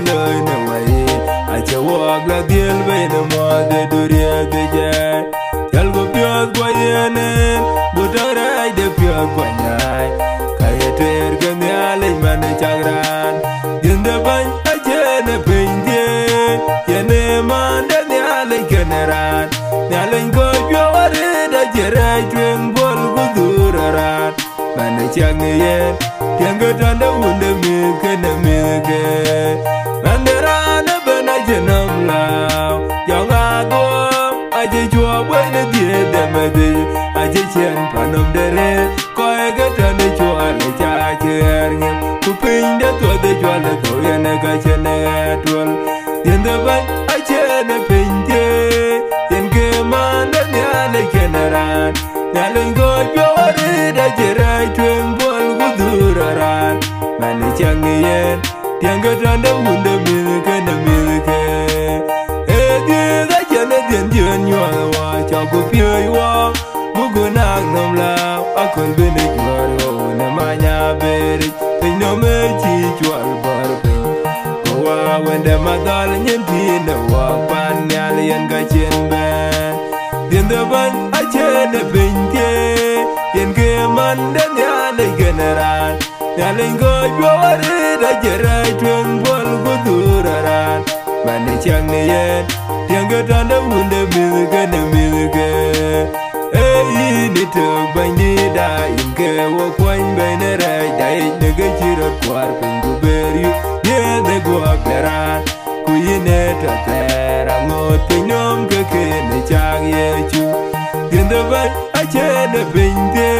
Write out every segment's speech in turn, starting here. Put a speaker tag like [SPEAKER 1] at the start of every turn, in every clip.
[SPEAKER 1] lời nè vậy ai cho walk la điel về nè mò de duria de jai chal go piot qua yenen butara ai de piot qua nhai kai ter gan ya le man chagran din de ban a jene pinde yene man de ya le generan ya le go piot da jere twen bol guduraran man chang yen tiang ga da wunde mi kene mi ke mandera na bana jenam lao yang ago aje chua bwana die de mede aje chen panom dere koe ga tane chua le cha cher ngem ku pin de to de chua le to yene ga chene tol yende ban aje ne pinje yen ke man de ya le kenaran ya le go yore da jere twen bol guduraran man chang yen tiang ga tane wunde mi kene mi ke dien nyua wa cha go pioi wa bugu nang nom la akol bene jwaro na manya beri pin no me chi chwal bar pin wa wende madal nyen pi na wa pan nyal yen ga chen be dien de ban a chen de pin ke yen ge man de nyal general nyal go jware da jere twen bol guduraran man chang ne yen tiang ga tanda wunde milke ne milke ni to ban ni da inke wo kwan be ne rai dai ne ga chiro kwar pingu beri ye de go akera ku yine ta tera ngot pinom ke ke ne chang ye chu gende ban a che ne pinde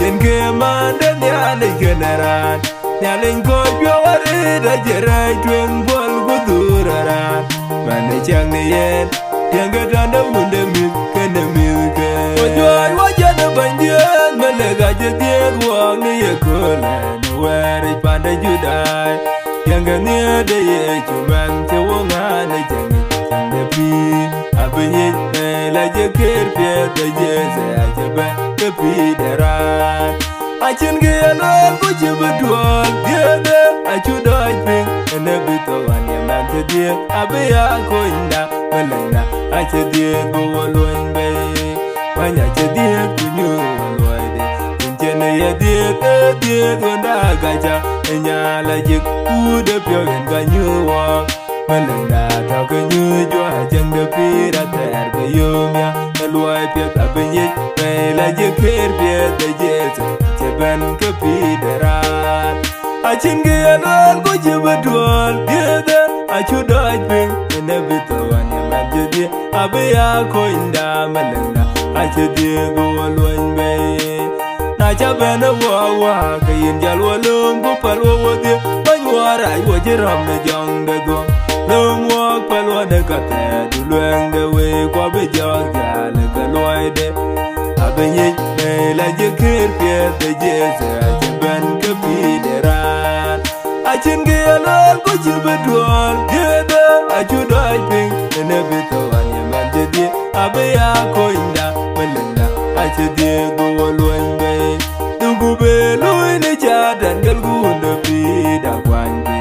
[SPEAKER 1] yen ke man de ya le generan ya len go yo are da jerai twen bol guduraran man chang ne yen tiang ga tanda wunde mi kene mi ke ojoi wa jana bandien mele ga je tiek wong ni ye kole no were pande judai tiang ga ne de ye chuman te wonga ne jang de pi abenye la je ker pe de je se a je ba ke pi dera a chen ge no ko je bedwal ye de a chudai ping ene bito wan ye man te die abeya ko inda malena a che die go loin be banya che die kunyu loi de injene ye die go nda gaja enya la je ku de pyo en ga nyu wa malena ta ko nyu jo a jeng de pi ra ter be yumya loi pe ta benye be la je ker be de je che ban ke pi derat a chin ge alol go je bedwal de a chudai ping ne bito wan ya man je die abeya ko inda malena a che die go loin be na cha bena wa ke yin jal wo lum go par wo de ban wara ai wo je ram ne jong de go lum wo par wo de ka te du luen de we kwa be jong ja le ka loi de abenye be la je ker pe de je se a che ben ke pi de ran a chin ge alol go je bedwal de a chudai ping ne bito wan ya man je die abeya ko inda malena a che die go loin be du be loin ne cha dan gal gu no pi da kwan be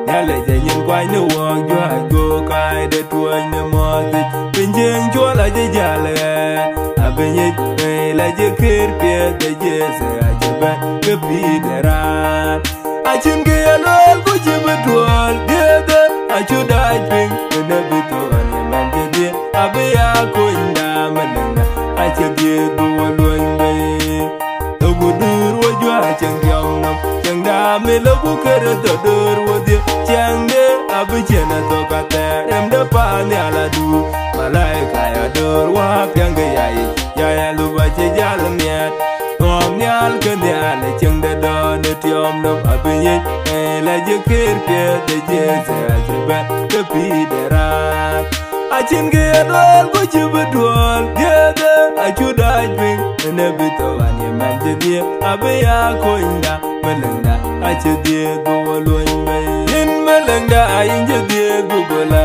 [SPEAKER 1] ya le je nyin kwai ne wo jo a go kai de tuan ne mo ti pinjeng jo la je jale abenye la je ker pe de je se a je ba ke pi de ran a chin ge alol go je bedwal de a chudai ping ne bito wan ya man je die abeya ko inda malena a che die go loin be to gudur wo jo a chang yong nam chang da me lo bu ker to dur wo de chang de abu chena to ka te em de pa ne ala du malaika ya dur wa pyang ge ya lu ba che jal miet nom nyal ke ne ala chang de do ne tiom nam abu ye la je ker pe de je se a je ba ke pi de ra a chin ge dol go che bedwal de a chudai ping ne bito wan ye man je die abeya ko inda malenda a che die go loin be in malenda a in je die go gola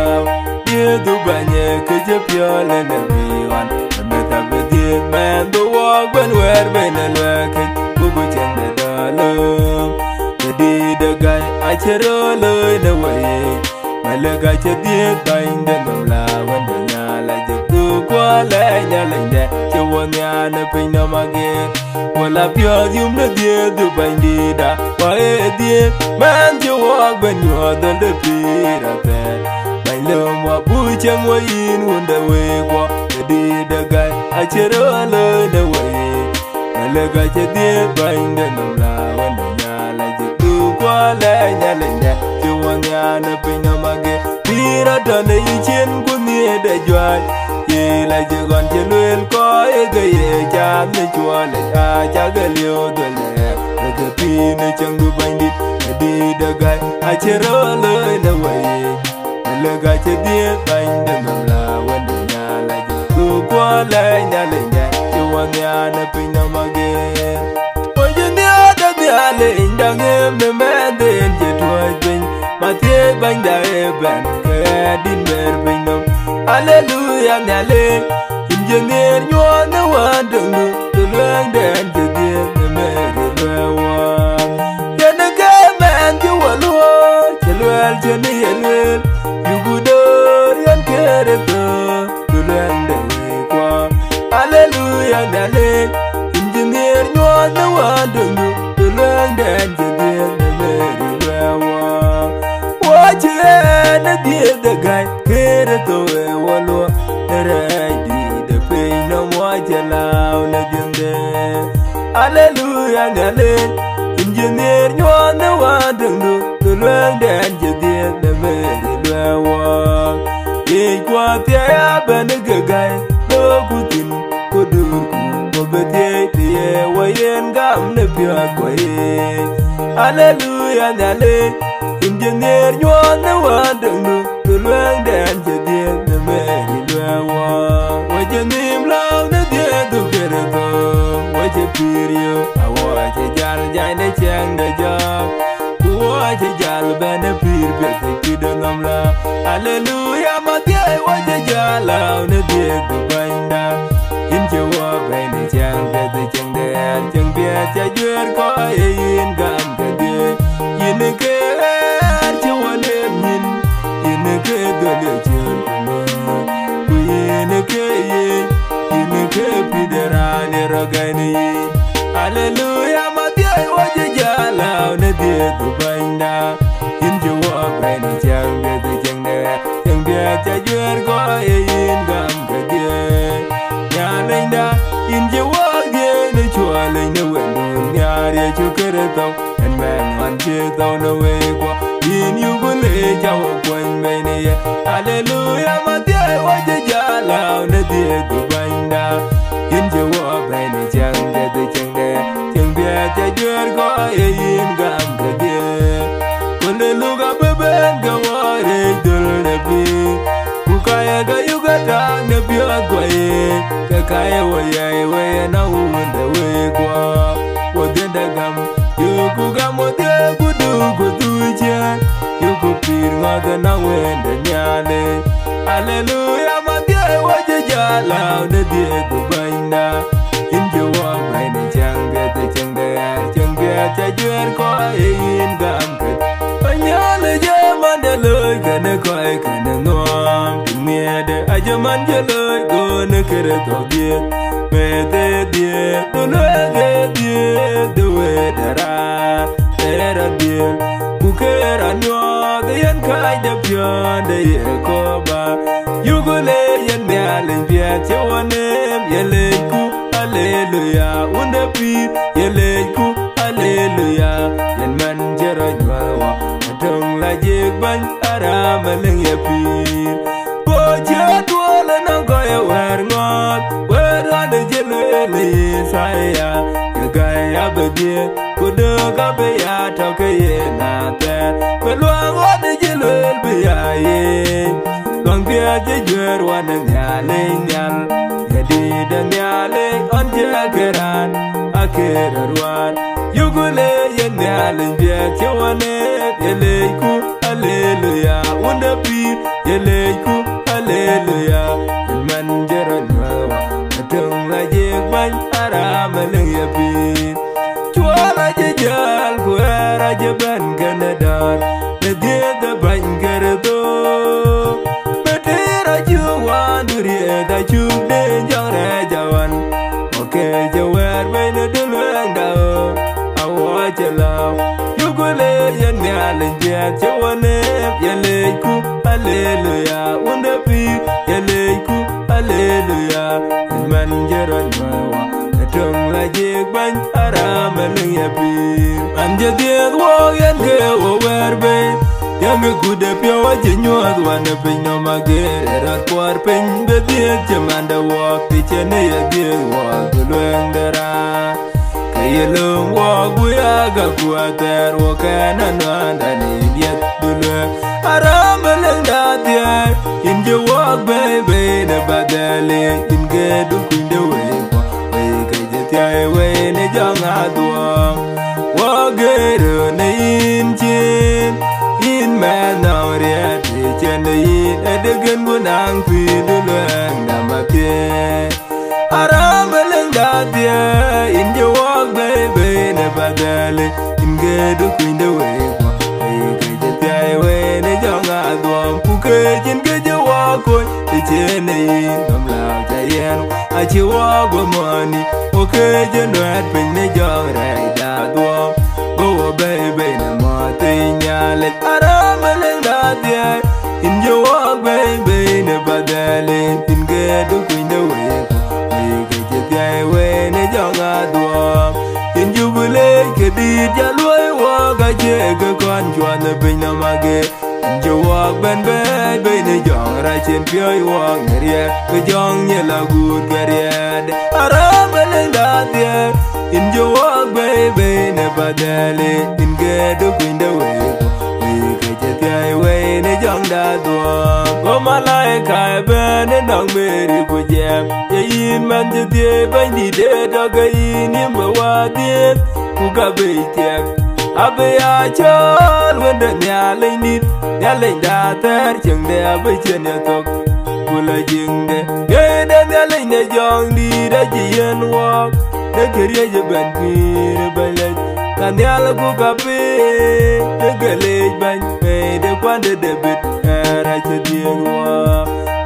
[SPEAKER 1] die du banye ke je pyo le ne bi wan me ta be die man do walk when wer be ne le ke go chen de dalo de di de gai a che ro le ne we le ga che die bain de no la wan de nya la je tu kwa le nya le de che won nya na pin no ma ge wala pyo yum na die du bain di da wa e die man je wa ben yo de de pi ra pe bain le mo bu che mo yin won de we kwa de de ga a che ro le de we le ga che die bain de no la wan de nya la je tu kwa le nya le de che won nya na pin no ma ge pi ra da ne chen ku ni de jwa ye la je gon che luen ko e ge ye cha ne chua le a cha ge liu de le ge pi ne chang du bain di de ga a che ro le de we le ga che die bain de no la wan de nya la je tu kwa le nya le de che won nya na pin no ma ge o je nya da dia le da ge me me de je twai pin ma tie bain da e ben ke din ber pin no hallelujah nya le engineer nyo na wa dung du luang den je die me re wa ya na ge men ju wa lu che luel je ni el yu gu do yan ke re to du luang de kwa hallelujah nya le engineer nyo na wa dung du luang den je die me re wa wa che na die de gai ke re to wa lu re di de pe no wa che lao na jing de hallelujah nya le engineer nyo na wa dung du luang den je die me re wa ye kwa pya ya ben ge gai do ku tin ko du ko be tie wa yen gam ne pya ko ye hallelujah nya le engineer nyo na wa dung du luang den je die me re wa je nim lao na die du ke re to wa je pirio a wa je jar jai ne chang de jo wa je jal ben pir be ti de ngam la hallelujah ma tie wa je jala na die du banda in je wa be ne chang be te chang de chang be cha yer ko yin gam ke die yin ke che wa le min yin ke do le che ku yin ke pi de ra ne ro ga ni hallelujah ma tie wa je jala na die du banda in je wa be ne chang be te chang de chang be cha yer ko yin gam ke die nya le da in je wa ge ne chua le ne wen du nya re chu ke re to en men man che to no we kwa in yu gu le cha wa kwen be ne ye hallelujah ma tie wa je jala na die du banda in je wa be ne chang be te chang de chang be cha yer ko yin gam ke die ko le lu ga be ben ga wa re dul ne bi ku ka ya ga yu ga ta ne bi a ko ye ka ka ye wa ye we na u de we kwa wo de da gam yu ku ga mo de ku du che yu ku pir nga ga na we de nya le hallelujah ma tie wa je jala ne die du banda in je wa bai ne chang be te chang de chang be cha yer ko yin gam ke anya le je man de le ga ne ko ka ne no me de a je man je le go ne ke re to die me te die to le ge die de we de ra era die ku ke ra nyo de yan kai de pyo de ye ko ba yu go le yan me ale bia che wone ye le ku hallelujah unda pi ye le ku hallelujah yan man je ra jwa wa dong la je ban ara ma leng ye pi bo je do le na go ye wer ngot wer ande je le sa ya ye ga ya be die ku de ga be ya ta ke ye na te pe lo ngo de je le be ya ye long bia je yer wa na ya le nyal ye di de ya le on je geran akera ruan yugule ye ya le bia che wa ne ye le ku hallelujah unda pi ye le ku hallelujah man je ra wa tung la je ban ara ma le ye pi chua la je jal ku ara je ban ganadar de ban gar do chuk de jong re jawan okay jawer bay na dulwang dao awa jalaw yugule yan yalin jet jawane yaleku hallelujah wanda pi yaleku hallelujah man jaran mawa tung la jik ban aram ling ya pi anje diet wo yan ke wo wer bay yang ku de pyo wa jinyo wan pin no magere rat kwar pin be diet jamanda wo ti chene ya ge wo luen dara kayelum wo guya ga kuater wo kana no andani diet dulu aram ling da diet in je wo baby na badale in ge du kunde we we ne jong adwa wo gero ne in chin in man no ria ti chen in edegen bunang pi duleng damake aram beleng da dia in je wo baby ne badale in ge du kwinde we ke je tai we ne jong adwa ku ke jin ge je wo ko ti chen in nam la ja yen a chi wo go money okay jenwet pin ne jong rai da do go baby ne ma te nya le aram le da dia in jo baby ne badale in ge du kuin de we ge je dia we ne jong do in ju bule ke di ja loi wa ga je ge kon jwan ne pin na ma ge jo ben baby ne jong rai chen pyo wa ngerie ge jong ne la gut geried aram in your walk baby never dale in get up in the way we get the way ne jong da do go malaika ben dong meri ku jam ye in man de ban di de do ga in ma wa de ku ga be tek abe ya chol when the nya le da ter cheng de abe chen ya tok ku la jing de ye de nya le jong di da ji yen walk de keriye je ban pir balaj kanyal ku kape de gelej ban pe de kwande de bit era che diwa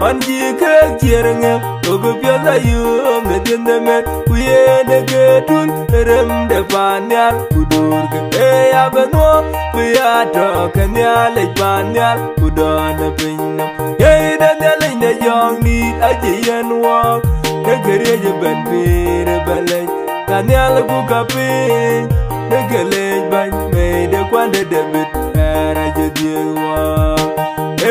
[SPEAKER 1] on ji ke jerenge to be pyo la yu me den de met ku ye de ke tun rem de panyal ku dur ke e ya beno ku ya to kanyal e panyal ku don de pinno ye de ne jong ni a ji yen wo de keriye je ban pir balaj kanyal ku kape de gelej ban me de kwande de bit era je diwa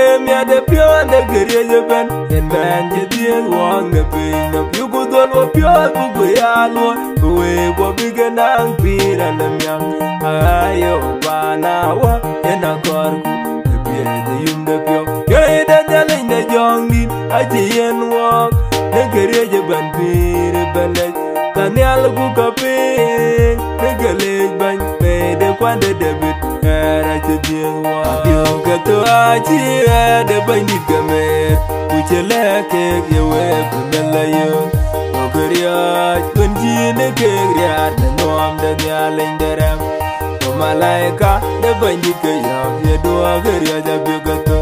[SPEAKER 1] emia de pyo de gerie je ban en ban je diwa ne pin no yu ku don wo pyo ku ya lo we bo bigenang pira na myang ayo bana wa ena kor ku de de yum de pyo ye de ne jong ni a je yen wo de gerie je ban pira balaj kanyal ku kape de gelej ban me de kwande de bit era che diwa yo ka to achi de ban di game ku chele ke ye we bela yo o kriya kun ji ne ke ria de nom de nyalen deram o malaika de ban di ke yo ye do kriya ja bi ka to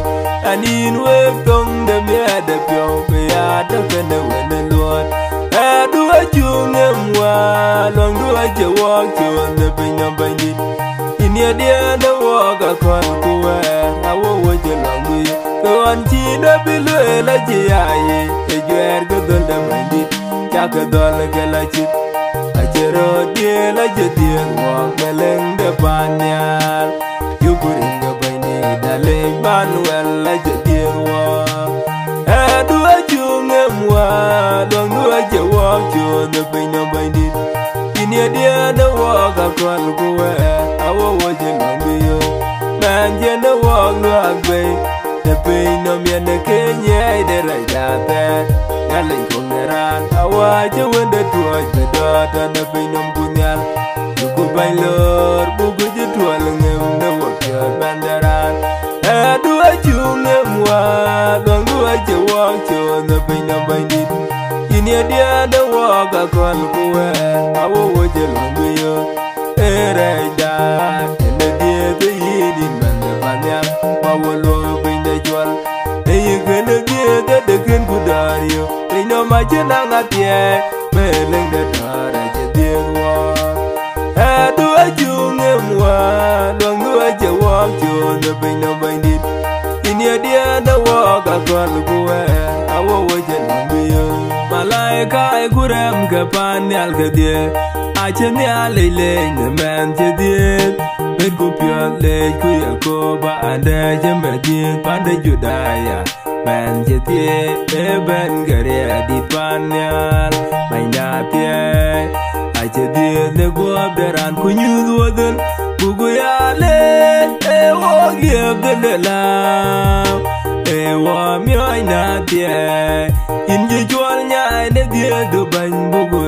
[SPEAKER 1] anin we tong de me de pyo pe ya de ne we ne lord do a jungem wa long do a je walk to the pin of bindi in your dear the walk a con ku I wo je long we go on chi da bilu la ji ai e jwer go dol da bindi cha ka dol ke la chi a je ro die la je die walk meleng de panyal you bring the bindi da le ban well la je die walk do a jungem wa long do a je walk to the pin of bindi in your dear the walk a con ku I wo je long we man je the walk no agbe the pin of me ne ke nye de ra ja te ya le ko neran awa je when the to the dot and the pin of kunyal ku bai lor bu gu je to ngem the walk ya bandaran do a jungem wa long do a je walk to the pin of bindi in your dear the walk a con ku I wo je long we era da and the dear the yidin banda banya ma wo lo bin de jwal e you gonna get the gun ku dario they no ma chena ngatie meleng de tara che diwa du ajungem wa long du aje wa chu de bin no bandit inia dia da wa ka kwal kuwe awo waje nambiyo malaika e kurem ke pan yal ke die ache ni alele ne men che die bet ku pyo le ku ya ko ba ande jembe die pande judaya men che die e ben gare di pan yal mainda tie ache die le go beran ku nyu woden bugu yale e wo give de la e wa mi ai na tie in ji jwal nya ne die do ban bugu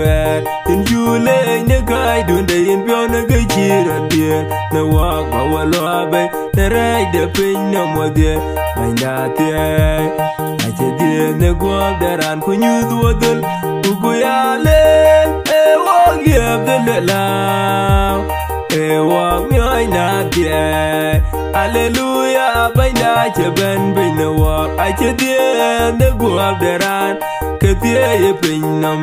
[SPEAKER 1] in ju le ne kai dun de in pyo ne ge chi ra die ne wa ba wa lo be ne rai de pin no mo die mainda tie ache die ne go beran ku nyu woden bugu yale e wo give de la walk me I not there. Hallelujah, by night you been bring the walk. I just did the go up the run. Katia bring them.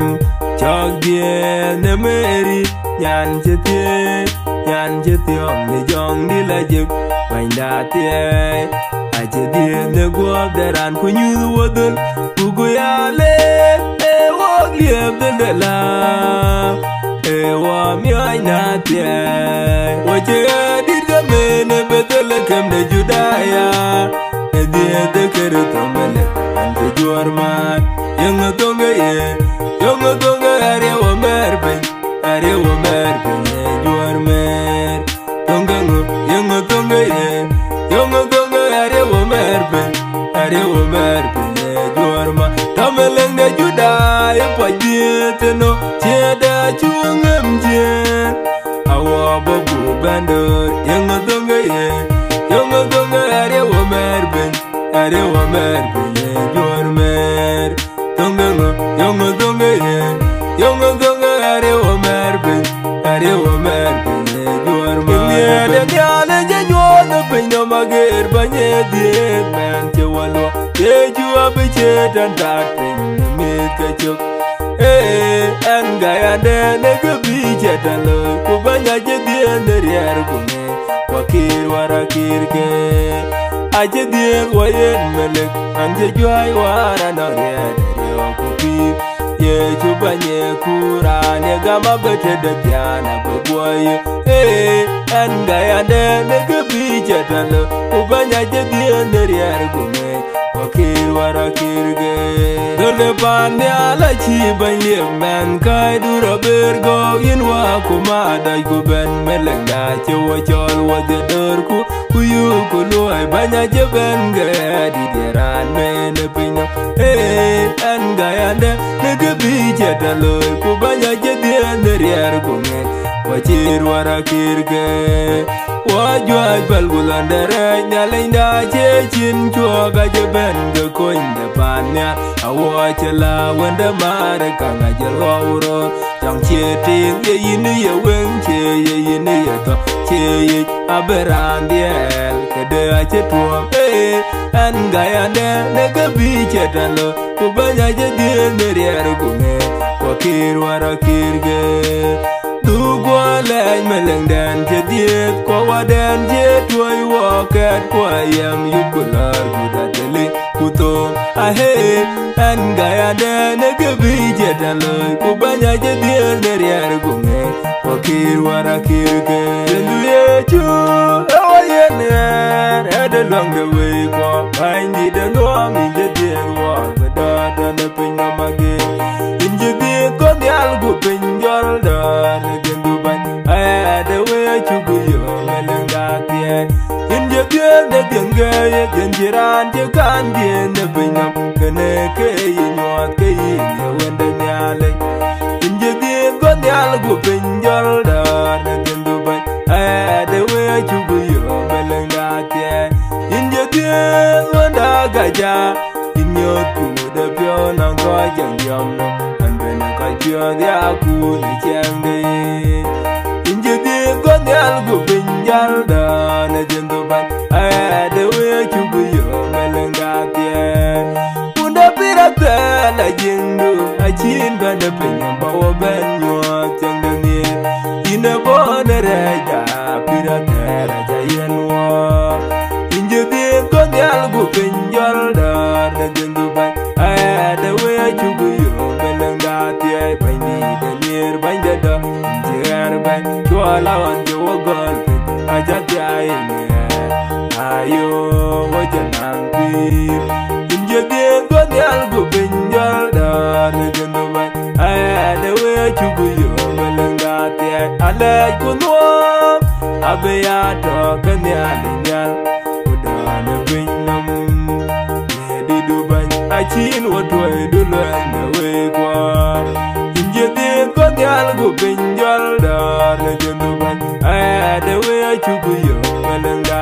[SPEAKER 1] Chalk dear, the Mary. Yan jeti on the young dillagic. Find that there. I just did the go up the run. When you wouldn't, who go yale, walk live the love. Ewa mi ai na tie waje dir ga mene betel kem de judaya e die de kere tomele ante juarman yang tonga are wa merbe juarmer tonga ngo yang tonga are wa merbe juarma tameleng de judaya pa dieteno cheda chungem je awa babu bando yang tonga are wa merbe juarmer tonga ngo yang tonga are wa merbe juarma de nyale je nyona pinyo mager banye die men che walo ye ju abiche tan tat me ke chok en gayande ne ke bije tan lo ku banya je die ne rier ku me wakir warakir ke aje die wayen melek anje joy wara no rier yo ku pi ye ju banye kura ne gama bete de piana boy en gayande ne ke bije tan lo ku banya je die ne rier ku me wakir warakir ge dole pan ala chi banye man kai dura bergo in wa kuma dai ku ben melenga che wo chol wo de dor ku yu ku loy banya je ben ge di deran me ne pino en gayande ne ge bi je dalo ku banya je de ne rier ku me wakir warakir ge wajwaj balgulandere nyalinda chechin chuoga jeben ge koinde panya awachela wende mare kanga jelwauro chang cheting ye yini ye wenche ye yini ye to cheye aberandiel kede achetuom en gayande nege biche talo kubanya jedie nerier gume wakir warakir ge Dugwa lej meleng den je diet kwa waden je tuay waket kwa yam yukular gudateli kutom ahe en gaya den ege bije taloy kubanya je diet nerier gunge wakir warakir ke jendu yechu ewa yener ede long the way kwa bindi de noam inje diet wak bedada ne pinya mage inje diet kwa nyal gu pinjol dan the way chugu yo melenga tie inje tie de genge ye genjiran je kan die ne binam kene ke nyot ke ye wende nyale inje die go nyal gu pinjol da ne gendu ban the way chugu yo melenga tie inje tie wanda gaja inyot ku de pyo nan ko jam jam no ande ne ka pyo dia ku ne chende algo pinjal da ne jendo ban de we chugu yo melenga tie unda pirata la jendo le pinya bawa ben nyuak tiang denir ina bona reja pira teraja yenwa inje din ko dial gu pinjol dar na jendu ban ada we chugu yo belanga ti ai bani denir banja da injer ban twala wan jo gol aja ti ai ne ayo wajanang pir inje din ko dial gu pinjol dar na jendu ban ada we chugu yo belanga ti ai ale kunwa abeya to kanyal nyal udana binnam di duban achin wato idulana we kwa inje de ko gal go pinjal dar na jenduban ada we achugu yo malanga